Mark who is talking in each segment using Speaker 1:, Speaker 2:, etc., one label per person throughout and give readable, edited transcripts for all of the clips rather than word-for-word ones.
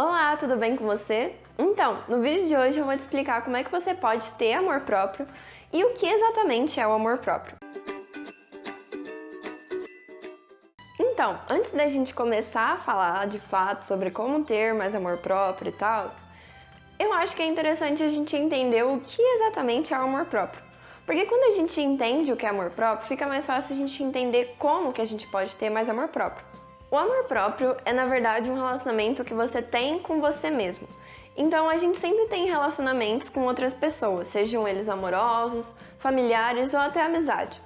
Speaker 1: Olá, tudo bem com você? Então, no vídeo de hoje eu vou te explicar como é que você pode ter amor próprio e o que exatamente é o amor próprio. Então, antes da gente começar a falar de fato sobre como ter mais amor próprio e tal, eu acho que é interessante a gente entender o que exatamente é o amor próprio. Porque quando a gente entende o que é amor próprio, fica mais fácil a gente entender como que a gente pode ter mais amor próprio. O amor próprio é, na verdade, um relacionamento que você tem com você mesmo. Então, a gente sempre tem relacionamentos com outras pessoas, sejam eles amorosos, familiares ou até amizade.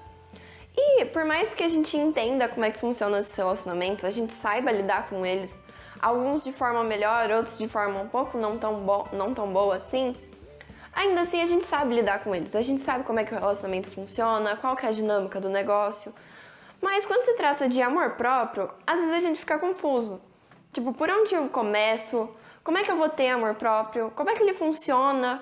Speaker 1: E por mais que a gente entenda como é que funcionam esses relacionamentos, a gente saiba lidar com eles, alguns de forma melhor, outros de forma um pouco não tão boa assim, ainda assim a gente sabe lidar com eles. A gente sabe como é que o relacionamento funciona, qual que é a dinâmica do negócio. Mas quando se trata de amor próprio, às vezes a gente fica confuso. Tipo, por onde eu começo? Como é que eu vou ter amor próprio? Como é que ele funciona?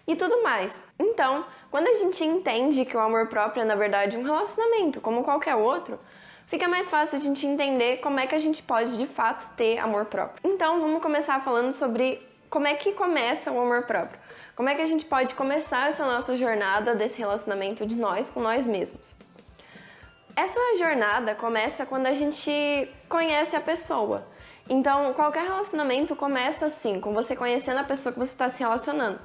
Speaker 1: E tudo mais. Então, quando a gente entende que o amor próprio é, na verdade, um relacionamento, como qualquer outro, fica mais fácil a gente entender como é que a gente pode, de fato, ter amor próprio. Então, vamos começar falando sobre como é que começa o amor próprio. Como é que a gente pode começar essa nossa jornada desse relacionamento de nós com nós mesmos. Essa jornada começa quando a gente conhece a pessoa. Então, qualquer relacionamento começa assim, com você conhecendo a pessoa que você está se relacionando.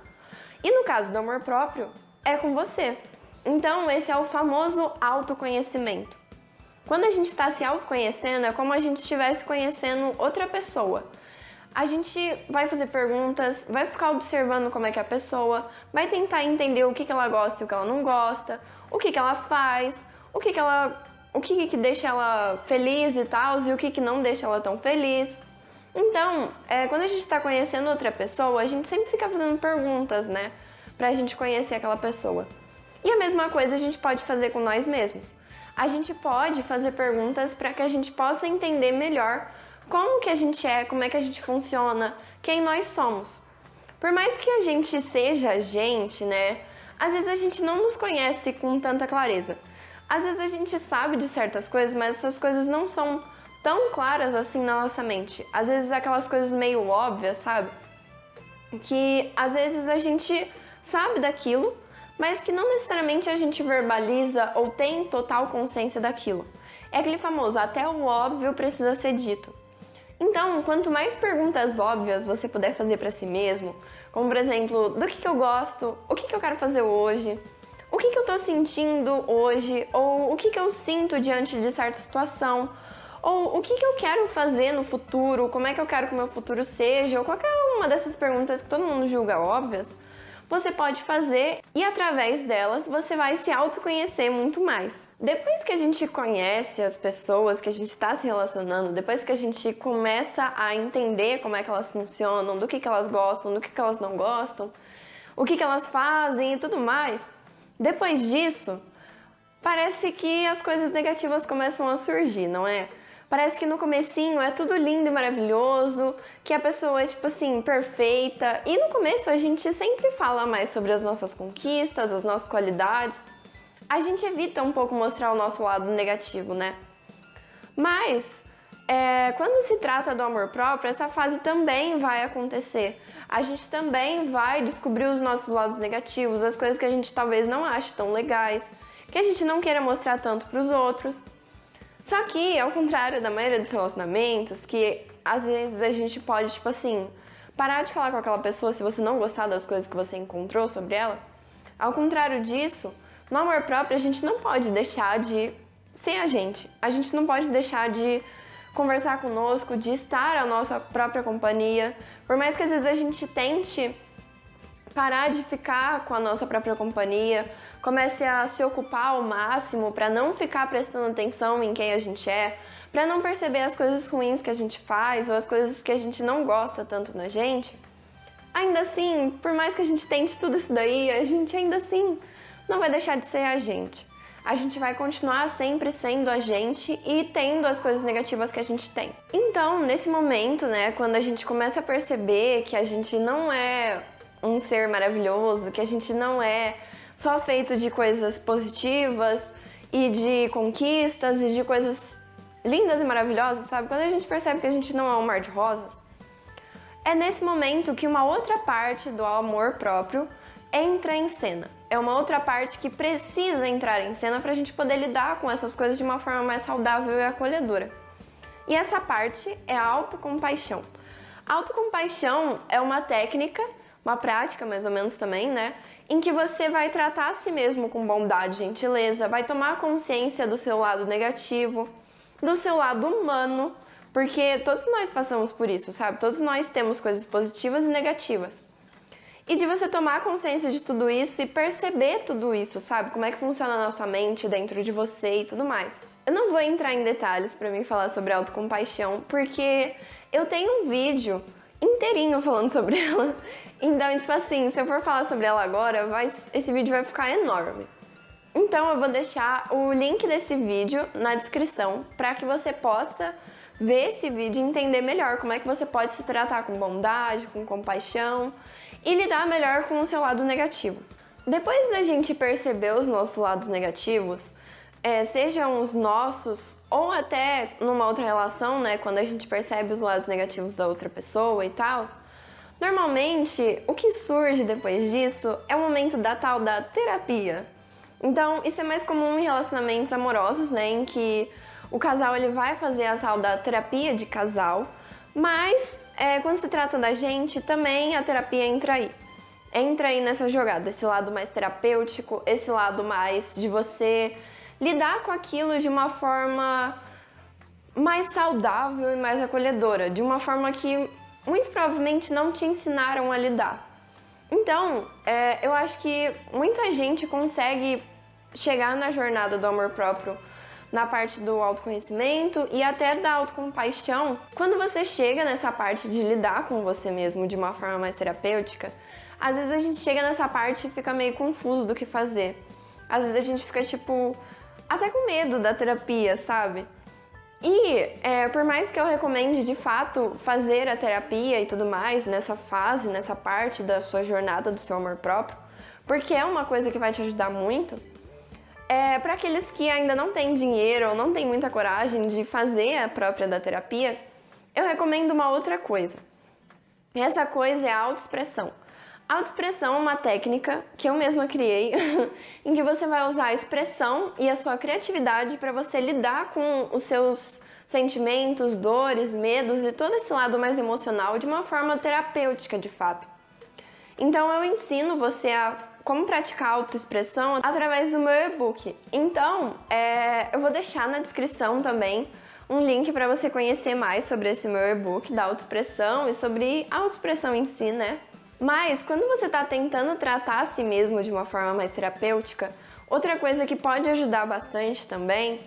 Speaker 1: E no caso do amor próprio, é com você. Então, esse é o famoso autoconhecimento. Quando a gente está se autoconhecendo, é como a gente estivesse conhecendo outra pessoa. A gente vai fazer perguntas, vai ficar observando como é que é a pessoa, vai tentar entender o que ela gosta e o que ela não gosta, o que ela faz, o que deixa ela feliz e tal, e o que não deixa ela tão feliz. Então, quando a gente está conhecendo outra pessoa, a gente sempre fica fazendo perguntas, né? Pra gente conhecer aquela pessoa. E a mesma coisa a gente pode fazer com nós mesmos. A gente pode fazer perguntas para que a gente possa entender melhor como que a gente é, como é que a gente funciona, quem nós somos. Por mais que a gente seja a gente, né? Às vezes a gente não nos conhece com tanta clareza. Às vezes a gente sabe de certas coisas, mas essas coisas não são tão claras assim na nossa mente. Às vezes aquelas coisas meio óbvias, sabe? Que às vezes a gente sabe daquilo, mas que não necessariamente a gente verbaliza ou tem total consciência daquilo. É aquele famoso, até o óbvio precisa ser dito. Então, quanto mais perguntas óbvias você puder fazer para si mesmo, como por exemplo, do que eu gosto, o que eu quero fazer hoje, o que eu tô sentindo hoje, ou o que eu sinto diante de certa situação, ou o que eu quero fazer no futuro, como é que eu quero que o meu futuro seja, ou qualquer uma dessas perguntas que todo mundo julga óbvias, você pode fazer e através delas você vai se autoconhecer muito mais. Depois que a gente conhece as pessoas que a gente está se relacionando, depois que a gente começa a entender como é que elas funcionam, do que elas gostam, do que elas não gostam, o que elas fazem e tudo mais, depois disso, parece que as coisas negativas começam a surgir, não é? Parece que no comecinho é tudo lindo e maravilhoso, que a pessoa é, tipo assim, perfeita. E no começo a gente sempre fala mais sobre as nossas conquistas, as nossas qualidades. A gente evita um pouco mostrar o nosso lado negativo, né? Mas, quando se trata do amor próprio, essa fase também vai acontecer. A gente também vai descobrir os nossos lados negativos, as coisas que a gente talvez não ache tão legais, que a gente não queira mostrar tanto para os outros. Só que, ao contrário da maioria dos relacionamentos, que às vezes a gente pode, tipo assim, parar de falar com aquela pessoa se você não gostar das coisas que você encontrou sobre ela, ao contrário disso, no amor próprio a gente não pode deixar de ser a gente. A gente não pode deixar de conversar conosco, de estar a nossa própria companhia. Por mais que às vezes a gente tente parar de ficar com a nossa própria companhia, comece a se ocupar ao máximo para não ficar prestando atenção em quem a gente é, para não perceber as coisas ruins que a gente faz ou as coisas que a gente não gosta tanto na gente. Ainda assim, por mais que a gente tente tudo isso daí, a gente ainda assim não vai deixar de ser a gente. A gente vai continuar sempre sendo a gente e tendo as coisas negativas que a gente tem. Então, nesse momento, né, quando a gente começa a perceber que a gente não é um ser maravilhoso, que a gente não é só feito de coisas positivas e de conquistas e de coisas lindas e maravilhosas, sabe? Quando a gente percebe que a gente não é um mar de rosas, É nesse momento que uma outra parte do amor próprio entra em cena. É uma outra parte que precisa entrar em cena para a gente poder lidar com essas coisas de uma forma mais saudável e acolhedora. E essa parte é a autocompaixão. A autocompaixão é uma técnica, uma prática mais ou menos também, né? Em que você vai tratar a si mesmo com bondade e gentileza, vai tomar consciência do seu lado negativo, do seu lado humano, porque todos nós passamos por isso, sabe? Todos nós temos coisas positivas e negativas. E de você tomar consciência de tudo isso e perceber tudo isso, sabe? Como é que funciona a nossa mente dentro de você e tudo mais. Eu não vou entrar em detalhes para mim falar sobre autocompaixão, porque eu tenho um vídeo inteirinho falando sobre ela. Então, tipo assim, se eu for falar sobre ela agora, esse vídeo vai ficar enorme. Então, eu vou deixar o link desse vídeo na descrição para que você possa ver esse vídeo e entender melhor como é que você pode se tratar com bondade, com compaixão e lidar melhor com o seu lado negativo. Depois da gente perceber os nossos lados negativos, sejam os nossos ou até numa outra relação, né, quando a gente percebe os lados negativos da outra pessoa e tal, normalmente o que surge depois disso é o momento da tal da terapia. Então, isso é mais comum em relacionamentos amorosos, né, em que o casal ele vai fazer a tal da terapia de casal, mas quando se trata da gente, também a terapia entra aí. Entra aí nessa jogada, esse lado mais terapêutico, esse lado mais de você lidar com aquilo de uma forma mais saudável e mais acolhedora, de uma forma que muito provavelmente não te ensinaram a lidar. Então, eu acho que muita gente consegue chegar na jornada do amor próprio na parte do autoconhecimento e até da autocompaixão. Quando você chega nessa parte de lidar com você mesmo de uma forma mais terapêutica, às vezes a gente chega nessa parte e fica meio confuso do que fazer. Às vezes a gente fica, tipo, até com medo da terapia, sabe? E por mais que eu recomende, de fato, fazer a terapia e tudo mais nessa fase, nessa parte da sua jornada do seu amor próprio, porque é uma coisa que vai te ajudar muito, para aqueles que ainda não têm dinheiro ou não têm muita coragem de fazer a própria da terapia, eu recomendo uma outra coisa. Essa coisa é a autoexpressão. A autoexpressão é uma técnica que eu mesma criei, em que você vai usar a expressão e a sua criatividade para você lidar com os seus sentimentos, dores, medos e todo esse lado mais emocional de uma forma terapêutica, de fato. Então eu ensino você a como praticar a autoexpressão através do meu e-book. Então, eu vou deixar na descrição também um link para você conhecer mais sobre esse meu e-book da autoexpressão e sobre a autoexpressão em si, né? Mas, quando você está tentando tratar a si mesmo de uma forma mais terapêutica, outra coisa que pode ajudar bastante também,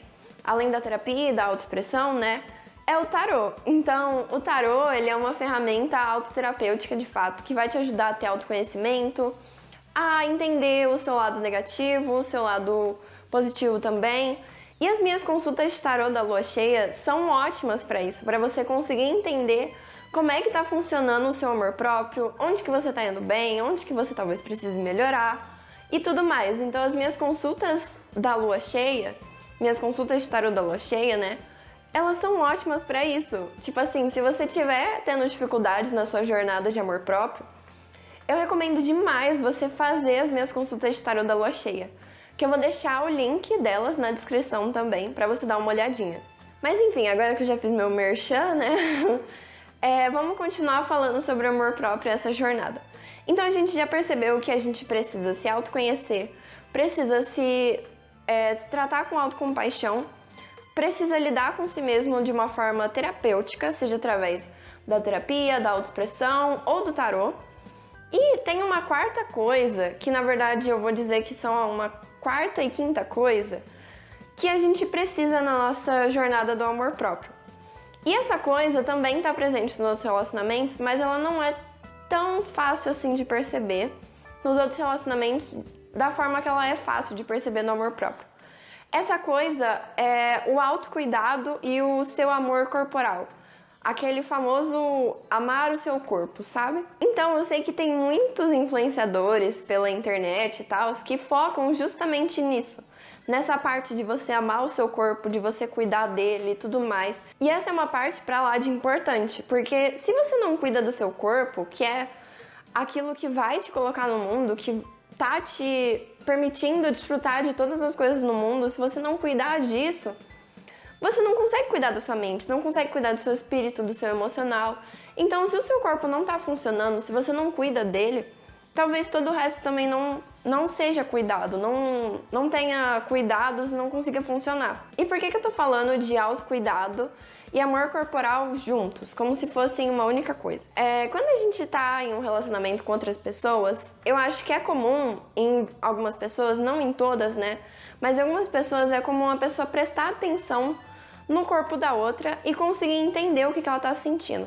Speaker 1: além da terapia e da autoexpressão, né, é o tarô. Então, o tarô, ele é uma ferramenta autoterapêutica, de fato, que vai te ajudar a ter autoconhecimento, a entender o seu lado negativo, o seu lado positivo também. E as minhas consultas de tarô da lua cheia são ótimas para isso, para você conseguir entender como é que tá funcionando o seu amor próprio, onde que você tá indo bem, onde que você talvez precise melhorar e tudo mais. Então as minhas consultas da lua cheia, minhas consultas de tarô da lua cheia, né, elas são ótimas para isso. Tipo assim, se você tiver tendo dificuldades na sua jornada de amor próprio, eu recomendo demais você fazer as minhas consultas de tarô da lua cheia, que eu vou deixar o link delas na descrição também, para você dar uma olhadinha. Mas enfim, agora que eu já fiz meu merchan, né, vamos continuar falando sobre o amor próprio e essa jornada. Então a gente já percebeu que a gente precisa se autoconhecer, precisa se tratar com autocompaixão, precisa lidar com si mesmo de uma forma terapêutica, seja através da terapia, da autoexpressão ou do tarô. E tem uma quarta coisa, que na verdade eu vou dizer que são uma quarta e quinta coisa, que a gente precisa na nossa jornada do amor próprio. E essa coisa também está presente nos nossos relacionamentos, mas ela não é tão fácil assim de perceber nos outros relacionamentos da forma que ela é fácil de perceber no amor próprio. Essa coisa é o autocuidado e o seu amor corporal. Aquele famoso amar o seu corpo, sabe? Então, eu sei que tem muitos influenciadores pela internet e tal que focam justamente nisso, nessa parte de você amar o seu corpo, de você cuidar dele e tudo mais. E essa é uma parte pra lá de importante, porque se você não cuida do seu corpo, que é aquilo que vai te colocar no mundo, que tá te permitindo desfrutar de todas as coisas no mundo, se você não cuidar disso, você não consegue cuidar da sua mente, não consegue cuidar do seu espírito, do seu emocional. Então, se o seu corpo não tá funcionando, se você não cuida dele, talvez todo o resto também não seja cuidado, não tenha cuidados e não consiga funcionar. E por que eu tô falando de autocuidado e amor corporal juntos, como se fossem uma única coisa? Quando a gente tá em um relacionamento com outras pessoas, eu acho que é comum em algumas pessoas, não em todas, né? Mas em algumas pessoas é comum a pessoa prestar atenção no corpo da outra e conseguir entender o que ela tá sentindo.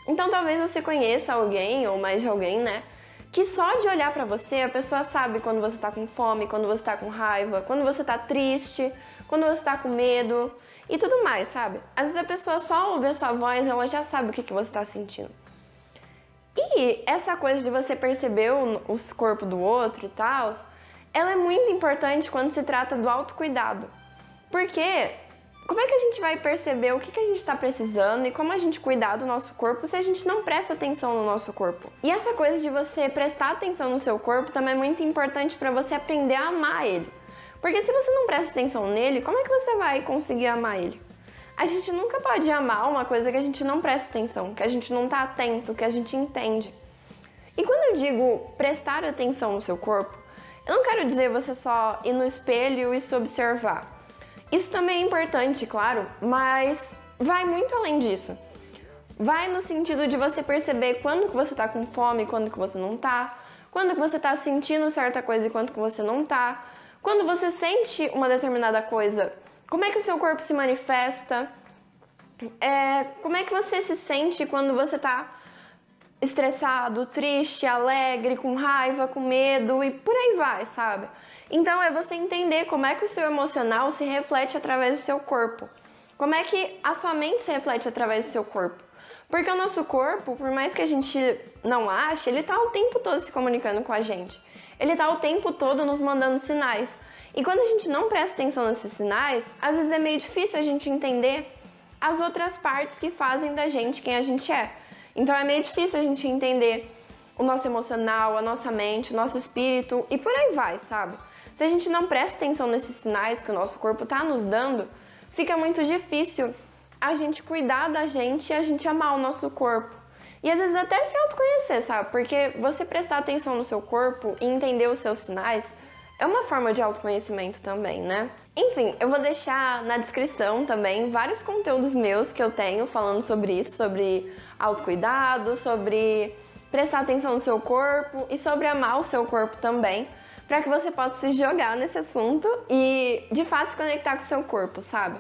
Speaker 1: Então talvez você conheça alguém, ou mais de alguém, né? Que só de olhar pra você, a pessoa sabe quando você tá com fome, quando você tá com raiva, quando você tá triste, quando você tá com medo e tudo mais, sabe? Às vezes a pessoa só ouve a sua voz, ela já sabe o que você tá sentindo. E essa coisa de você perceber o corpo do outro e tal, ela é muito importante quando se trata do autocuidado. Porque como é que a gente vai perceber o que a gente está precisando e como a gente cuidar do nosso corpo se a gente não presta atenção no nosso corpo? E essa coisa de você prestar atenção no seu corpo também é muito importante para você aprender a amar ele. Porque se você não presta atenção nele, como é que você vai conseguir amar ele? A gente nunca pode amar uma coisa que a gente não presta atenção, que a gente não está atento, que a gente entende. E quando eu digo prestar atenção no seu corpo, eu não quero dizer você só ir no espelho e se observar. Isso também é importante, claro, mas vai muito além disso. Vai no sentido de você perceber quando que você tá com fome, quando que você não tá, quando que você tá sentindo certa coisa e quando que você não tá, quando você sente uma determinada coisa, como é que o seu corpo se manifesta, como é que você se sente quando você tá estressado, triste, alegre, com raiva, com medo e por aí vai, sabe? Então é você entender como é que o seu emocional se reflete através do seu corpo. Como é que a sua mente se reflete através do seu corpo. Porque o nosso corpo, por mais que a gente não ache, ele tá o tempo todo se comunicando com a gente. Ele tá o tempo todo nos mandando sinais. E quando a gente não presta atenção nesses sinais, às vezes é meio difícil a gente entender as outras partes que fazem da gente quem a gente é. Então é meio difícil a gente entender o nosso emocional, a nossa mente, o nosso espírito e por aí vai, sabe? Se a gente não presta atenção nesses sinais que o nosso corpo tá nos dando, fica muito difícil a gente cuidar da gente e a gente amar o nosso corpo. E às vezes até se autoconhecer, sabe? Porque você prestar atenção no seu corpo e entender os seus sinais é uma forma de autoconhecimento também, né? Enfim, eu vou deixar na descrição também vários conteúdos meus que eu tenho falando sobre isso, sobre autocuidado, sobre prestar atenção no seu corpo e sobre amar o seu corpo também, para que você possa se jogar nesse assunto e de fato se conectar com o seu corpo, sabe?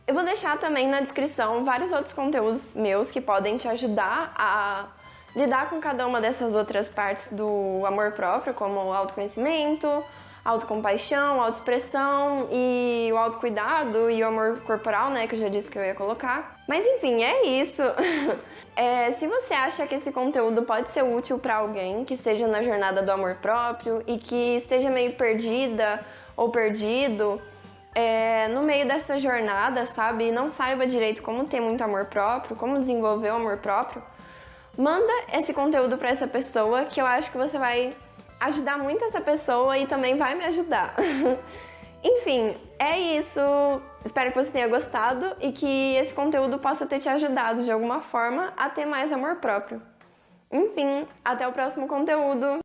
Speaker 1: Eu vou deixar também na descrição vários outros conteúdos meus que podem te ajudar a lidar com cada uma dessas outras partes do amor próprio, como o autoconhecimento, autocompaixão, autoexpressão e o autocuidado e o amor corporal, né, que eu já disse que eu ia colocar. Mas enfim, é isso. Se você acha que esse conteúdo pode ser útil para alguém que esteja na jornada do amor próprio e que esteja meio perdida ou perdido no meio dessa jornada, sabe, e não saiba direito como ter muito amor próprio, como desenvolver o amor próprio, manda esse conteúdo para essa pessoa que eu acho que você vai ajudar muito essa pessoa e também vai me ajudar. Enfim, é isso. Espero que você tenha gostado e que esse conteúdo possa ter te ajudado de alguma forma a ter mais amor próprio. Enfim, até o próximo conteúdo.